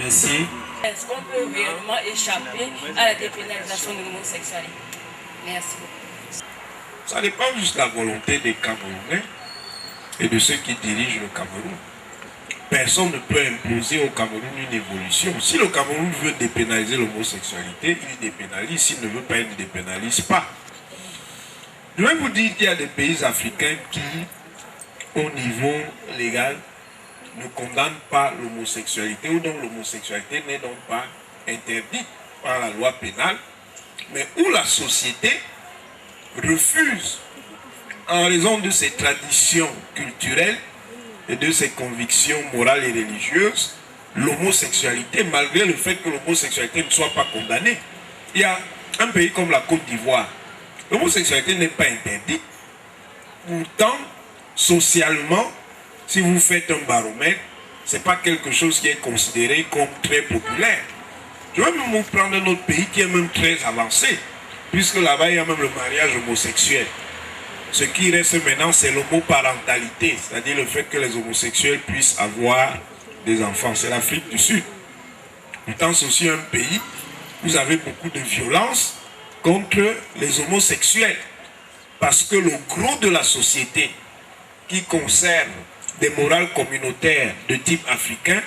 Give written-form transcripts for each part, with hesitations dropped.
Merci. Est-ce qu'on peut réellement échapper à la dépénalisation de l'homosexualité? Merci beaucoup. Ça dépend juste de la volonté des Camerounais et de ceux qui dirigent le Cameroun. Personne ne peut imposer au Cameroun une évolution. Si le Cameroun veut dépénaliser l'homosexualité, il dépénalise. S'il ne veut pas, il ne dépénalise pas. Je vais vous dire qu'il y a des pays africains qui, au niveau légal, ne condamnent pas l'homosexualité ou dont l'homosexualité n'est donc pas interdite par la loi pénale, mais où la société refuse, en raison de ses traditions culturelles et de ses convictions morales et religieuses, l'homosexualité, malgré le fait que l'homosexualité ne soit pas condamnée. Il y a un pays comme la Côte d'Ivoire, l'homosexualité n'est pas interdite. Pourtant, socialement, si vous faites un baromètre, ce n'est pas quelque chose qui est considéré comme très populaire. Je vais même vous prendre un autre pays qui est même très avancé, puisque là-bas, il y a même le mariage homosexuel. Ce qui reste maintenant, c'est l'homoparentalité, c'est-à-dire le fait que les homosexuels puissent avoir des enfants. C'est l'Afrique du Sud. Pourtant, c'est aussi un pays où vous avez beaucoup de violence contre les homosexuels. Parce que le gros de la société qui concerne des morales communautaires de type africain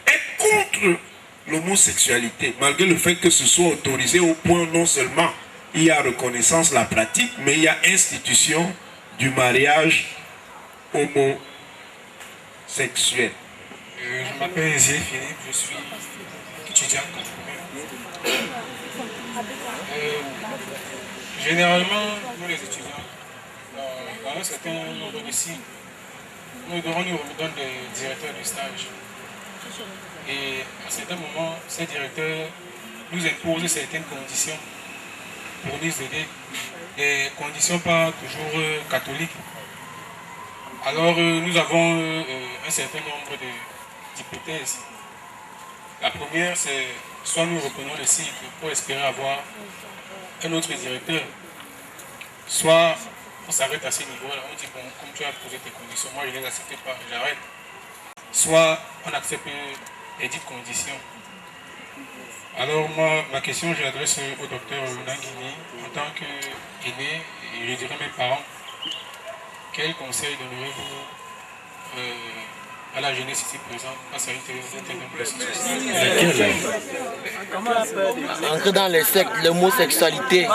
est contre l'homosexualité, malgré le fait que ce soit autorisé au point non seulement il y a reconnaissance de la pratique, mais il y a institution du mariage homosexuel. Je m'appelle Zé Philippe, je suis étudiant. Généralement, nous les étudiants, dans un certain nombre de signes, nous devons nous remettre des directeurs de stage. Et à certains moments, ces directeurs nous imposent certaines conditions pour nous aider. Des conditions pas toujours catholiques. Alors nous avons un certain nombre d'hypothèses. La première, c'est soit nous reprenons le cycle pour espérer avoir un autre directeur, soit on s'arrête à ces niveaux-là, on dit bon, comme tu as posé tes conditions, moi je ne les accepte pas, j'arrête. Soit on accepte les dites conditions. Alors moi, ma question, je l'adresse au docteur Nangini, en tant qu'aîné, et je dirais mes parents, quel conseil donnerez-vous à la jeunesse ici présente face à une telle situation? Entrer dans les sectes, l'homosexualité.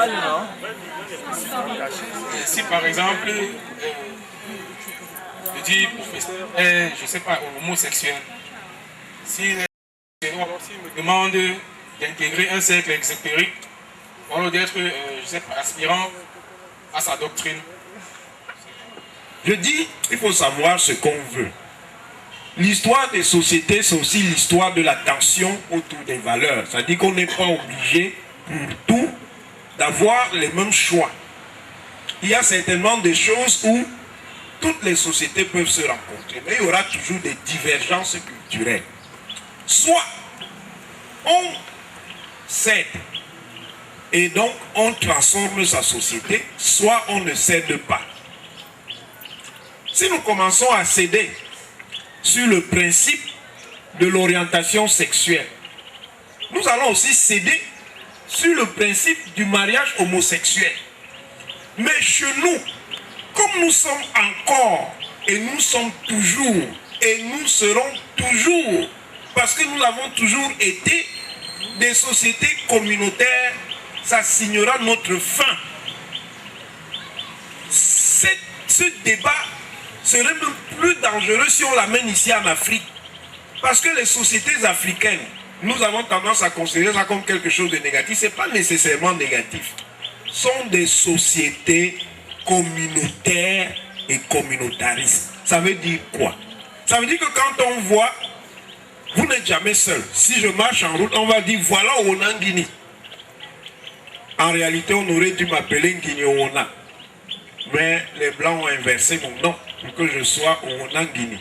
Si par exemple, je dis professeur, je ne sais pas, homosexuel, si me demande d'intégrer un cercle exotérique, ou d'être, je sais pas, aspirant à sa doctrine. Je dis, il faut savoir ce qu'on veut. L'histoire des sociétés, c'est aussi l'histoire de la tension autour des valeurs. C'est-à-dire qu'on n'est pas obligé pour tout d'avoir les mêmes choix. Il y a certainement des choses où toutes les sociétés peuvent se rencontrer, mais il y aura toujours des divergences culturelles. Soit on cède et donc on transforme sa société, soit on ne cède pas. Si nous commençons à céder sur le principe de l'orientation sexuelle, nous allons aussi céder sur le principe du mariage homosexuel. Mais chez nous, comme nous sommes encore et nous sommes toujours et nous serons toujours, parce que nous avons toujours été des sociétés communautaires, ça signera notre fin. Ce débat serait même plus dangereux si on l'amène ici en Afrique. Parce que les sociétés africaines, nous avons tendance à considérer ça comme quelque chose de négatif. Ce n'est pas nécessairement négatif. Ce sont des sociétés communautaires et communautaristes. Ça veut dire quoi? Ça veut dire que quand on voit, vous n'êtes jamais seul. Si je marche en route, on va dire voilà Ona Nguini. En réalité, on aurait dû m'appeler Nguini Ona. Mais les Blancs ont inversé mon nom pour que je sois Ona Nguini.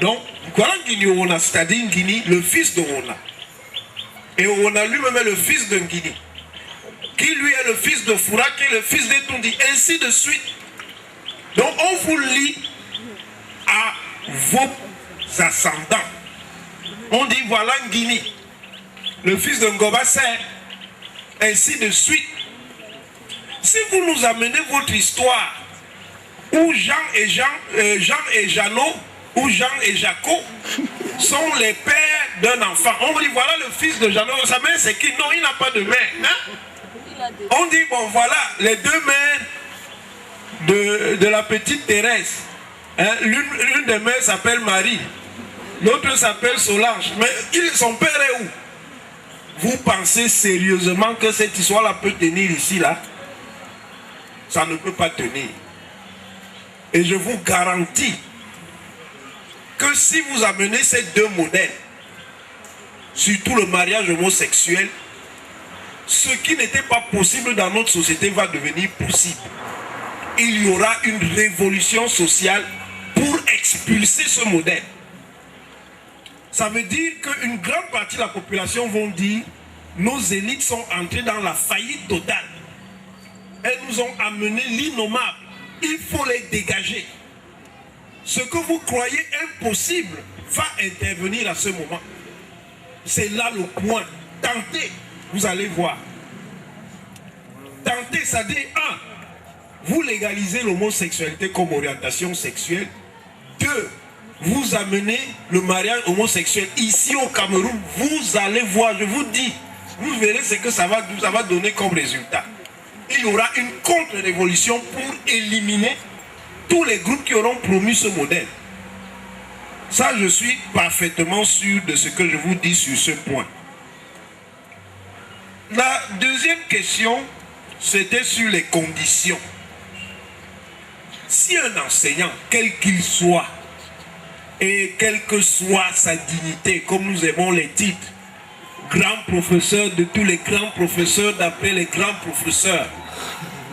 Donc, voilà Nguini Ona, c'est-à-dire Nguini, le fils de Ona. Et Ona lui-même est le fils de Nguini, qui lui est le fils de Foura, qui est le fils d'Etundi, ainsi de suite. Donc, on vous lie à vos ascendants. On dit voilà Nguini. le fils de Ngoba sert, ainsi de suite. Si vous nous amenez votre histoire, où Jean et Jeannot, où Jean et Jacob sont les pères d'un enfant, on vous dit voilà le fils de Jeannot, sa mère c'est qui? Non, il n'a pas de mère. Hein? On dit bon voilà, les deux mères de la petite Thérèse. Hein? L'une des mères s'appelle Marie, l'autre s'appelle Solange. Mais son père est où? Vous pensez sérieusement que cette histoire-là peut tenir ici, là? Ça ne peut pas tenir. Et je vous garantis que si vous amenez ces deux modèles, surtout le mariage homosexuel, ce qui n'était pas possible dans notre société va devenir possible. Il y aura une révolution sociale pour expulser ce modèle. Ça veut dire qu'une grande partie de la population vont dire nos élites sont entrées dans la faillite totale. Elles nous ont amené l'innommable. Il faut les dégager. Ce que vous croyez impossible va intervenir à ce moment. C'est là le point. Tentez, vous allez voir. Tentez, ça dit, vous légalisez l'homosexualité comme orientation sexuelle. 2, vous amenez le mariage homosexuel ici au Cameroun. Vous allez voir, je vous dis, vous verrez ce que ça va donner comme résultat. Il y aura une contre-révolution pour éliminer tous les groupes qui auront promu ce modèle. Ça, je suis parfaitement sûr de ce que je vous dis sur ce point. La deuxième question, c'était sur les conditions. Si un enseignant, quel qu'il soit, et quelle que soit sa dignité, comme nous aimons les titres, grand professeur de tous les grands professeurs d'après les grands professeurs,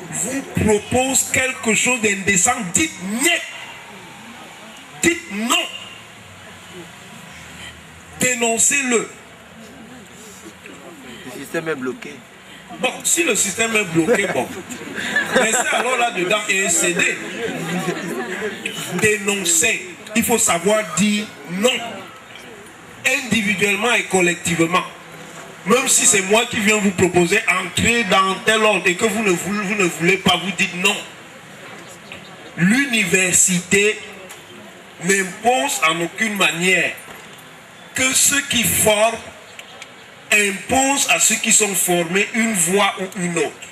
vous propose quelque chose d'indécent, dites niet. Dites non. Dénoncez-le. Le système est bloqué. Bon, si le système est bloqué, bon. Restez alors là-dedans et cédez. Dénoncez. Il faut savoir dire non. Individuellement et collectivement. Même si c'est moi qui viens vous proposer entrer dans tel ordre et que vous ne voulez pas, vous dites non. L'université n'impose en aucune manière que ceux qui forment imposent à ceux qui sont formés une voie ou une autre.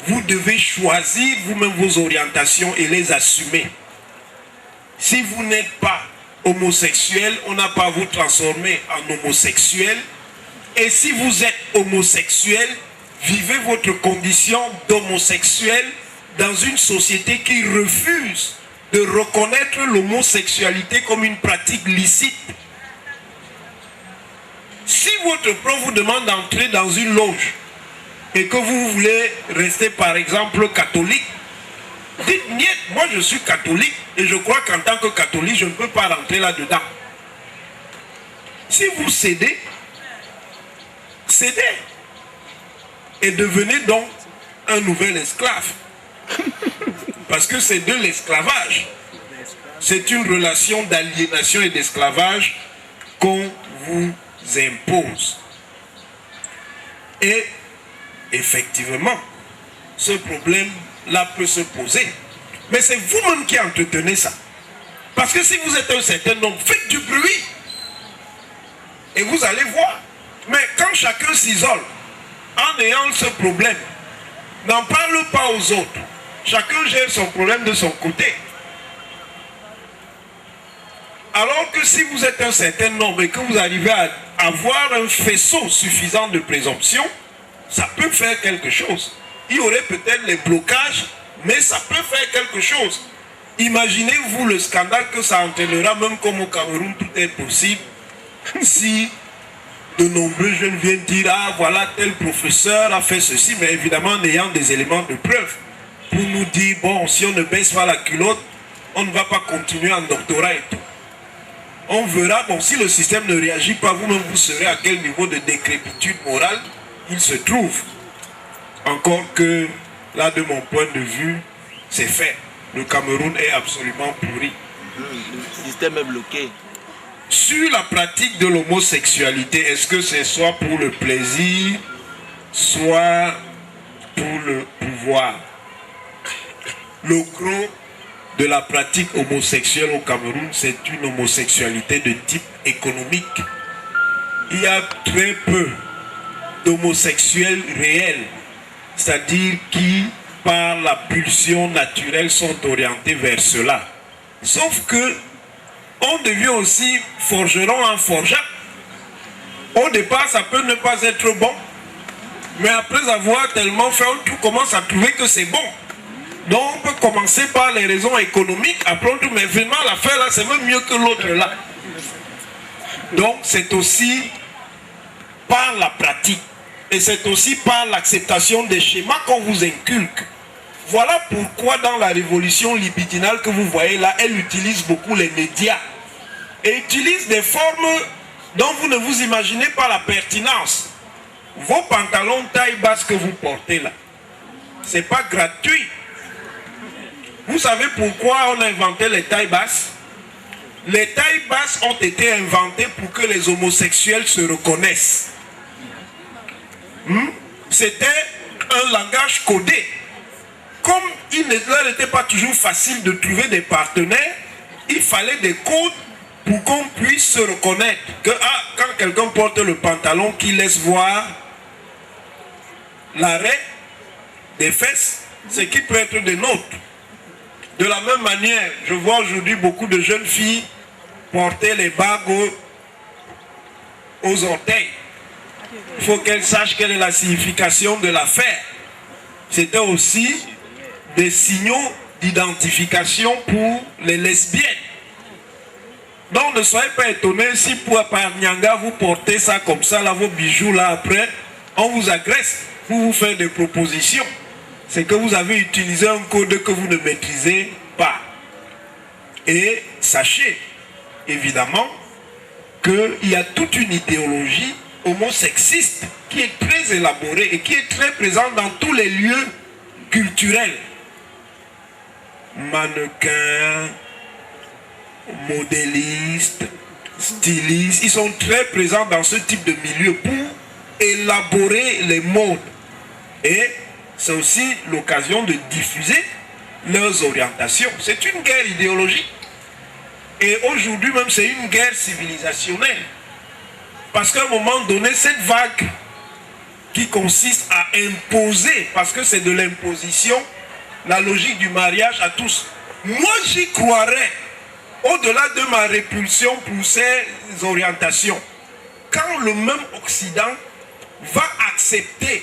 Vous devez choisir vous-même vos orientations et les assumer. Si vous n'êtes pas homosexuel, on n'a pas à vous transformer en homosexuel. Et si vous êtes homosexuel, vivez votre condition d'homosexuel dans une société qui refuse de reconnaître l'homosexualité comme une pratique licite. Si votre prof vous demande d'entrer dans une loge et que vous voulez rester par exemple catholique, dites niet, moi je suis catholique et je crois qu'en tant que catholique, je ne peux pas rentrer là-dedans. Si vous cédez, cédez et devenez donc un nouvel esclave. Parce que c'est de l'esclavage. C'est une relation d'aliénation et d'esclavage qu'on vous impose. Et effectivement, ce problème-là peut se poser. Mais c'est vous-même qui entretenez ça. Parce que si vous êtes un certain nombre, faites du bruit. Et vous allez voir. Mais quand chacun s'isole, en ayant ce problème, n'en parle pas aux autres. Chacun gère son problème de son côté. Alors que si vous êtes un certain nombre et que vous arrivez à avoir un faisceau suffisant de présomption, ça peut faire quelque chose. Il y aurait peut-être les blocages, mais ça peut faire quelque chose. Imaginez-vous le scandale que ça entraînera, même comme au Cameroun, tout est possible, si de nombreux jeunes viennent dire « Ah, voilà, tel professeur a fait ceci », mais évidemment en ayant des éléments de preuve pour nous dire « Bon, si on ne baisse pas la culotte, on ne va pas continuer en doctorat et tout ». On verra, bon, si le système ne réagit pas, vous-même, vous serez à quel niveau de décrépitude morale il se trouve. Encore que, là, de mon point de vue, c'est fait. Le Cameroun est absolument pourri. Le système est bloqué. sur la pratique de l'homosexualité. Est-ce que c'est soit pour le plaisir, soit pour le pouvoir? Le gros de la pratique homosexuelle au Cameroun, c'est une homosexualité de type économique. Il y a très peu d'homosexuels réels, c'est-à-dire qui, par la pulsion naturelle, sont orientés vers cela. Sauf que on devient aussi forgeron en forgeant. Au départ, ça peut ne pas être bon, mais après avoir tellement fait, on commence à trouver que c'est bon. Donc on peut commencer par les raisons économiques, après on trouve, mais vraiment l'affaire là, c'est même mieux que l'autre là. Donc c'est aussi par la pratique, et c'est aussi par l'acceptation des schémas qu'on vous inculque. Voilà pourquoi dans la révolution libidinale que vous voyez là, elle utilise beaucoup les médias. Et utilise des formes dont vous ne vous imaginez pas la pertinence. Vos pantalons taille basse que vous portez là, c'est pas gratuit. Vous savez pourquoi on a inventé les tailles basses? Les tailles basses ont été inventées pour que les homosexuels se reconnaissent. C'était un langage codé. Comme il n'était pas toujours facile de trouver des partenaires, il fallait des codes pour qu'on puisse se reconnaître. Que quand quelqu'un porte le pantalon qui laisse voir l'arrêt des fesses, c'est qui peut être des nôtres. De la même manière, je vois aujourd'hui beaucoup de jeunes filles porter les bagues aux orteils. Il faut qu'elles sachent quelle est la signification de l'affaire. C'était aussi des signaux d'identification pour les lesbiennes. Donc ne soyez pas étonnés si par Nyanga vous portez ça comme ça, là, vos bijoux là après, on vous agresse pour vous faire des propositions. C'est que vous avez utilisé un code que vous ne maîtrisez pas. Et sachez, évidemment, qu'il y a toute une idéologie homosexiste qui est très élaborée et qui est très présente dans tous les lieux culturels. Mannequins, modélistes, stylistes, ils sont très présents dans ce type de milieu pour élaborer les modes. Et c'est aussi l'occasion de diffuser leurs orientations. C'est une guerre idéologique. Et aujourd'hui même, c'est une guerre civilisationnelle. Parce qu'à un moment donné, cette vague qui consiste à imposer, parce que c'est de l'imposition, la logique du mariage à tous. Moi, j'y croirais, au-delà de ma répulsion pour ces orientations, quand le même Occident va accepter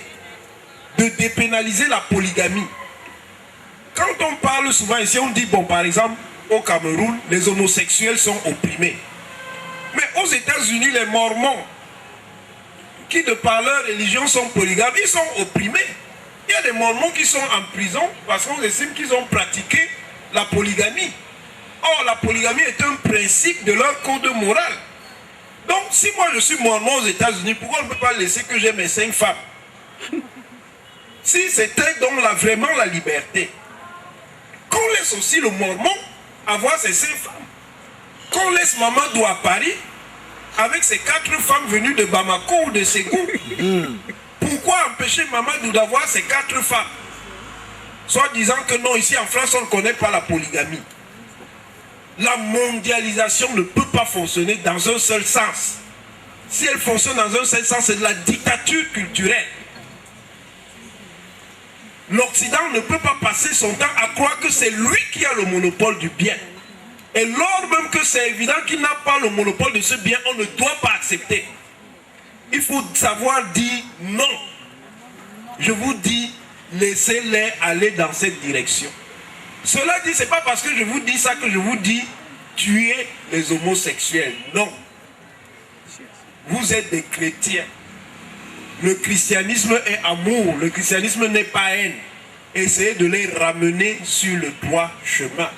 de dépénaliser la polygamie. Quand on parle souvent ici, on dit, bon, par exemple, au Cameroun, les homosexuels sont opprimés. Mais aux États-Unis, les Mormons, qui de par leur religion sont polygames, ils sont opprimés. Il y a des Mormons qui sont en prison parce qu'on estime qu'ils ont pratiqué la polygamie. Or, la polygamie est un principe de leur code moral. Donc, si moi je suis Mormon aux États-Unis, pourquoi on ne peut pas laisser que j'ai mes 5 femmes? Si c'était donc vraiment la liberté, qu'on laisse aussi le Mormon avoir ses 5 femmes. Qu'on laisse Mamadou à Paris avec ses 4 femmes venues de Bamako ou de Ségou. Pourquoi empêcher Mamadou d'avoir ses 4 femmes? Soit disant que non, ici en France, on ne connaît pas la polygamie. La mondialisation ne peut pas fonctionner dans un seul sens. Si elle fonctionne dans un seul sens, c'est de la dictature culturelle. L'Occident ne peut pas passer son temps à croire que c'est lui qui a le monopole du bien. Et lors même que c'est évident qu'il n'a pas le monopole de ce bien, on ne doit pas accepter. Il faut savoir dire non. Je vous dis, laissez-les aller dans cette direction. Cela dit, ce n'est pas parce que je vous dis ça que je vous dis tuer les homosexuels. Non. Vous êtes des chrétiens. Le christianisme est amour. Le christianisme n'est pas haine. Essayez de les ramener sur le droit chemin.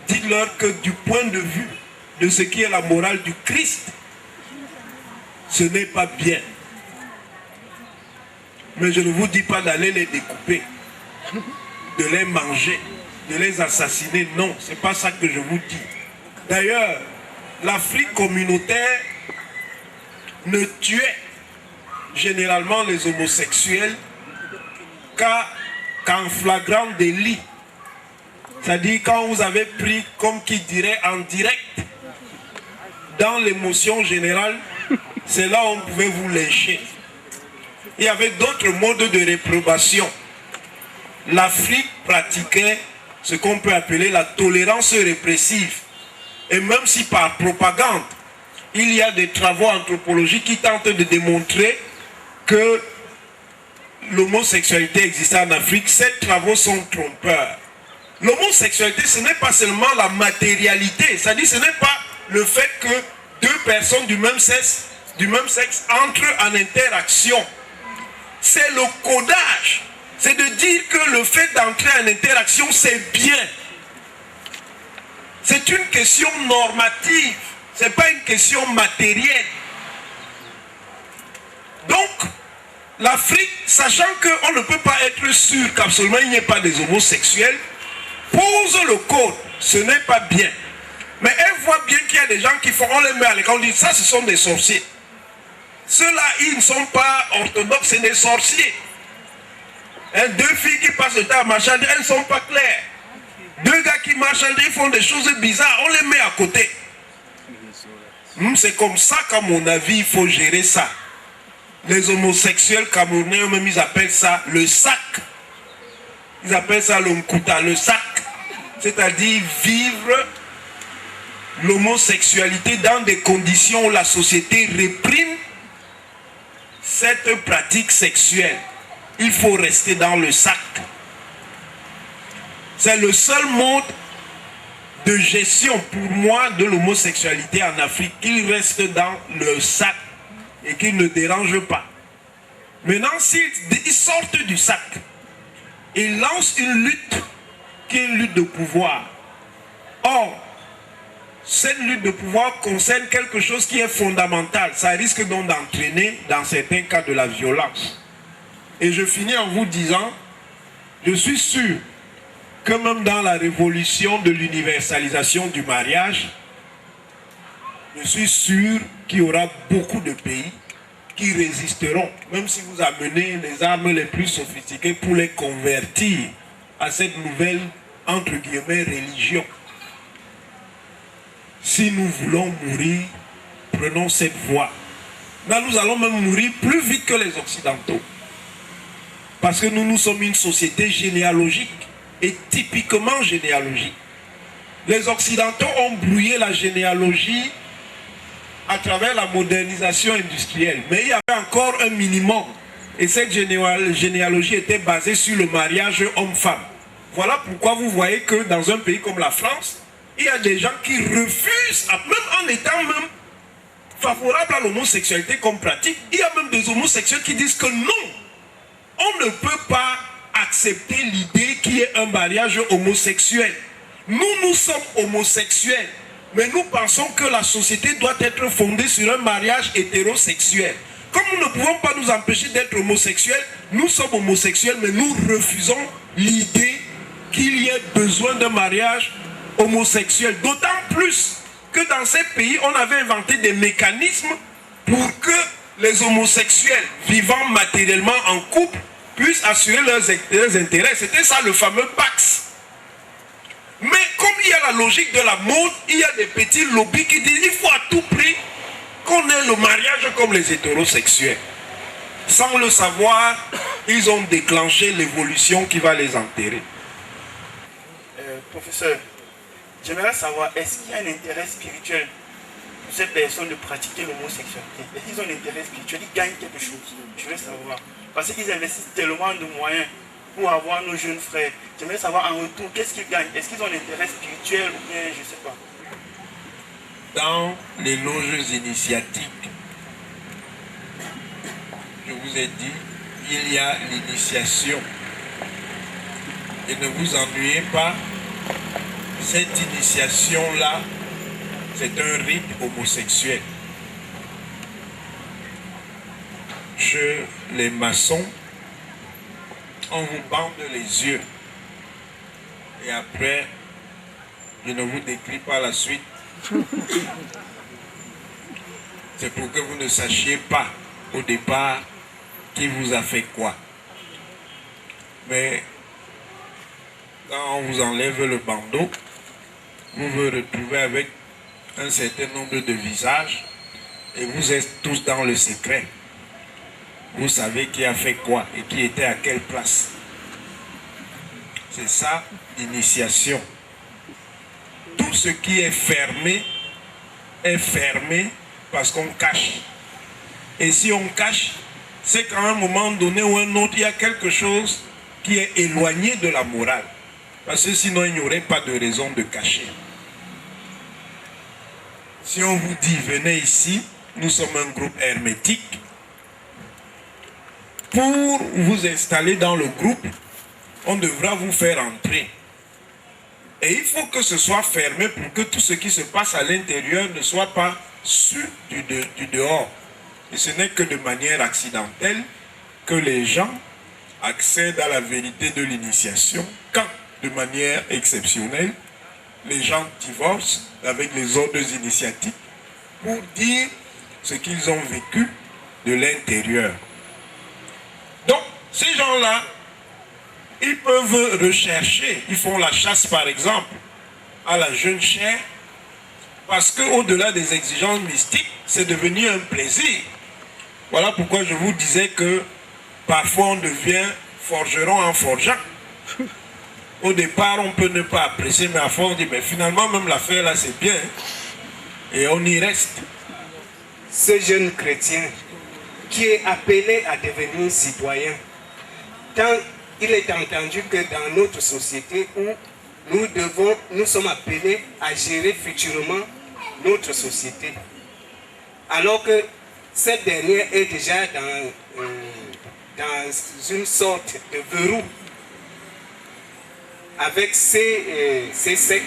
Dites-leur que du point de vue de ce qui est la morale du Christ, ce n'est pas bien. Mais je ne vous dis pas d'aller les découper, de les manger, de les assassiner. Non, ce n'est pas ça que je vous dis. D'ailleurs, l'Afrique communautaire ne tuait généralement les homosexuels qu'en flagrant délit. C'est-à-dire quand vous avez pris, comme qui dirait, en direct, dans l'émotion générale, c'est là où on pouvait vous lyncher. Il y avait d'autres modes de réprobation. L'Afrique pratiquait ce qu'on peut appeler la tolérance répressive. Et même si par propagande, il y a des travaux anthropologiques qui tentent de démontrer que l'homosexualité existait en Afrique, ces travaux sont trompeurs. L'homosexualité, ce n'est pas seulement la matérialité, c'est-à-dire ce n'est pas le fait que deux personnes du même sexe entrent en interaction. C'est le codage. C'est de dire que le fait d'entrer en interaction, c'est bien. C'est une question normative. Ce n'est pas une question matérielle. Donc, l'Afrique, sachant qu'on ne peut pas être sûr qu'absolument il n'y ait pas des homosexuels, pose le code. Ce n'est pas bien. Mais elle voit bien qu'il y a des gens qui font, on les met à l'école, on dit ça, ce sont des sorciers. Ceux-là, ils ne sont pas orthodoxes, c'est des sorciers. Deux filles qui passent le temps à marcher, elles ne sont pas claires. Deux gars qui marchent, ils font des choses bizarres, on les met à côté. C'est comme ça qu'à mon avis, il faut gérer ça. Les homosexuels camerounais, même ils appellent ça le sac. Ils appellent ça le mkuta, le sac. C'est-à-dire vivre l'homosexualité dans des conditions où la société réprime cette pratique sexuelle. Il faut rester dans le sac. C'est le seul mode de gestion pour moi de l'homosexualité en Afrique. Qu'il reste dans le sac et qu'il ne dérange pas. Maintenant, s'ils sortent du sac, ils lancent une lutte qui est une lutte de pouvoir. Or, cette lutte de pouvoir concerne quelque chose qui est fondamental. Ça risque donc d'entraîner, dans certains cas, de la violence. Et je finis en vous disant, je suis sûr que même dans la révolution de l'universalisation du mariage, je suis sûr qu'il y aura beaucoup de pays qui résisteront, même si vous amenez les armes les plus sophistiquées pour les convertir à cette nouvelle, entre guillemets, religion. Si nous voulons mourir, prenons cette voie. Là, nous allons même mourir plus vite que les Occidentaux. Parce que nous sommes une société généalogique et typiquement généalogique. Les Occidentaux ont brouillé la généalogie à travers la modernisation industrielle. Mais il y avait encore un minimum. Et cette généalogie était basée sur le mariage homme-femme. Voilà pourquoi vous voyez que dans un pays comme la France, il y a des gens qui refusent, même en étant même favorables à l'homosexualité comme pratique, il y a même des homosexuels qui disent que non, on ne peut pas accepter l'idée qu'il y ait un mariage homosexuel. Nous sommes homosexuels, mais nous pensons que la société doit être fondée sur un mariage hétérosexuel. Comme nous ne pouvons pas nous empêcher d'être homosexuels, nous sommes homosexuels, mais nous refusons l'idée qu'il y ait besoin d'un mariage homosexuel. D'autant plus que dans ces pays, on avait inventé des mécanismes pour que les homosexuels vivant matériellement en couple puissent assurer leurs intérêts. C'était ça le fameux Pax. Mais comme il y a la logique de la mode, il y a des petits lobbies qui disent qu'il faut à tout prix qu'on ait le mariage comme les hétérosexuels. Sans le savoir, ils ont déclenché l'évolution qui va les enterrer. Professeur, j'aimerais savoir, est-ce qu'il y a un intérêt spirituel pour ces personnes de pratiquer l'homosexualité? Est-ce qu'ils ont un intérêt spirituel? Ils gagnent quelque chose? Je veux savoir. Parce qu'ils investissent tellement de moyens pour avoir nos jeunes frères. J'aimerais savoir en retour, qu'est-ce qu'ils gagnent? Est-ce qu'ils ont un intérêt spirituel ou bien, je ne sais pas. Dans les loges initiatiques, je vous ai dit, il y a l'initiation. Et ne vous ennuyez pas, cette initiation-là, c'est un rite homosexuel. Chez les maçons, on vous bande les yeux. Et après, je ne vous décris pas la suite, C'est pour que vous ne sachiez pas au départ qui vous a fait quoi. Mais quand on vous enlève le bandeau, vous vous retrouvez avec un certain nombre de visages et vous êtes tous dans le secret. Vous savez qui a fait quoi et qui était à quelle place. C'est ça, l'initiation. Tout ce qui est fermé parce qu'on cache. Et si on cache, c'est qu'à un moment donné ou un autre, il y a quelque chose qui est éloigné de la morale. Parce que sinon, il n'y aurait pas de raison de cacher. Si on vous dit, venez ici, nous sommes un groupe hermétique, pour vous installer dans le groupe, on devra vous faire entrer. Et il faut que ce soit fermé pour que tout ce qui se passe à l'intérieur ne soit pas su du dehors. Et ce n'est que de manière accidentelle que les gens accèdent à la vérité de l'initiation quand, de manière exceptionnelle, les gens divorcent avec les ordres initiatiques pour dire ce qu'ils ont vécu de l'intérieur. Donc, ces gens-là, ils peuvent rechercher, ils font la chasse par exemple à la jeune chair, parce qu'au-delà des exigences mystiques, c'est devenu un plaisir. Voilà pourquoi je vous disais que parfois on devient forgeron en forgeant. Au départ, on peut ne pas apprécier, mais à force on dit, mais finalement même l'affaire là c'est bien, et on y reste. Ce jeune chrétien qui est appelé à devenir citoyen, tant il est entendu que dans notre société où nous sommes appelés à gérer futurement notre société, alors que cette dernière est déjà dans une sorte de verrou avec ces sectes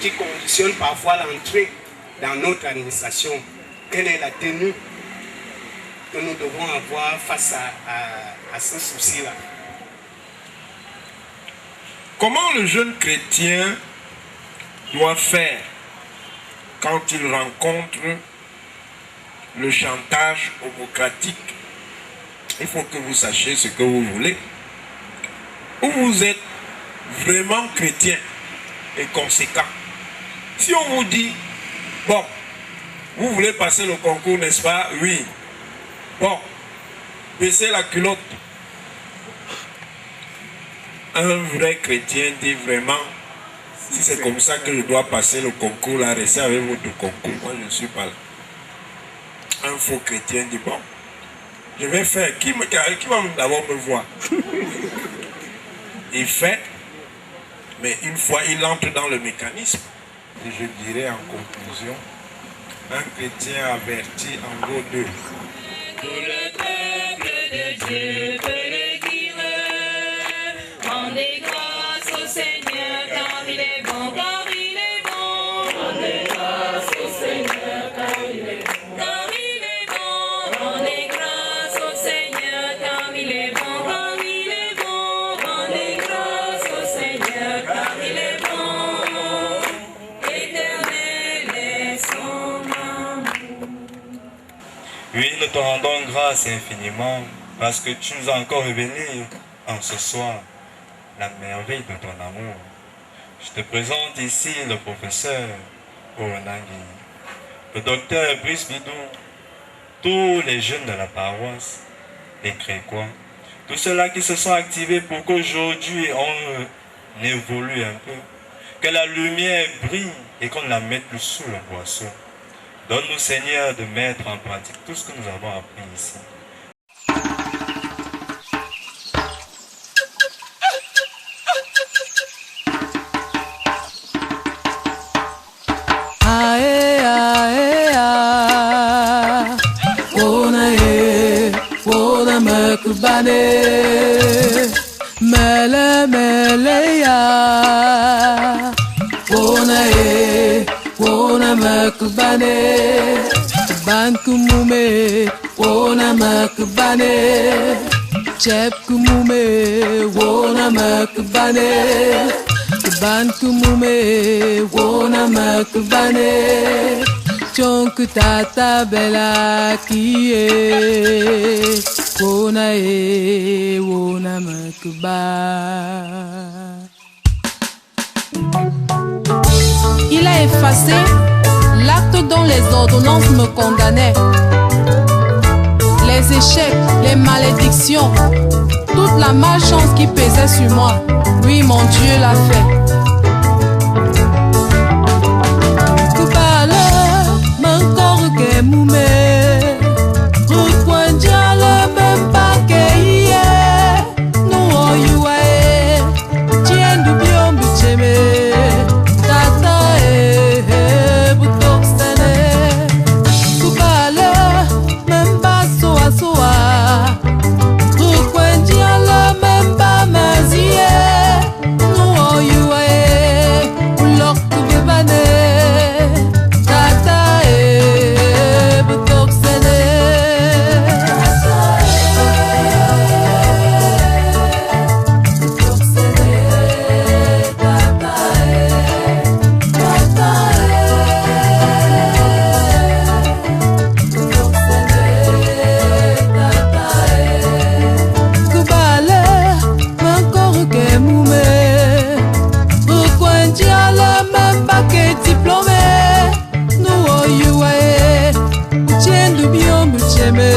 qui conditionnent parfois l'entrée dans notre administration. Quelle est la tenue que nous devons avoir face à ce souci-là? Comment le jeune chrétien doit faire quand il rencontre le chantage homocratique? Il faut que vous sachiez ce que vous voulez. Ou vous êtes vraiment chrétien et conséquent. Si on vous dit, bon, vous voulez passer le concours, n'est-ce pas? Oui. Bon, baissez la culotte. Un vrai chrétien dit vraiment, si c'est comme ça que je dois passer le concours, là, restez avec votre concours. Moi, je ne suis pas là. Un faux chrétien dit, bon, je vais faire. Qui va d'abord me voir? Il fait, mais une fois il entre dans le mécanisme, et je dirais en conclusion, un chrétien averti en vaut deux. Tout le peuple de Dieu peut le dire. Rendez grâce au Seigneur car il est bon, car il est bon. Rendez grâce au Seigneur car il est bon, car il est bon. Rendez grâce au Seigneur car il est bon, car il est bon. Rendez grâce au Seigneur car il est bon. Éternel est son amour. Oui, nous te rendons grâce infiniment parce que tu nous as encore révélé en ce soir la merveille de ton amour. Je te présente ici le professeur Oronangui, le docteur Brice Bidou, tous les jeunes de la paroisse, les Crécois, tous ceux-là qui se sont activés pour qu'aujourd'hui on évolue un peu, que la lumière brille et qu'on la mette sous le boisseau. Donne-nous, Seigneur, de mettre en pratique tout ce que nous avons appris ici. Mele mele ya, wona makbane, bankumume, wona makbane, chepkumume, wona makbane, bankumume, wona makbane. makbane chonku tata bela kie wona makba. Il a effacé l'acte dont les ordonnances me condamnaient. Les échecs, les malédictions, toute la malchance qui pesait sur moi, lui mon Dieu l'a fait. Kubala, m'encore que moumé, repoindia le même paquet, nous oyouae, tien du biom bucheme, tata butoxene. Kubala, même pas soa soa, repoindia le même pas mazie, nous oyouae, l'ok bebane, tata butoxene. Kubale, m'encore que moumé, requintia le même paquet diplômé, nous oyouae, tien du biom bucheme.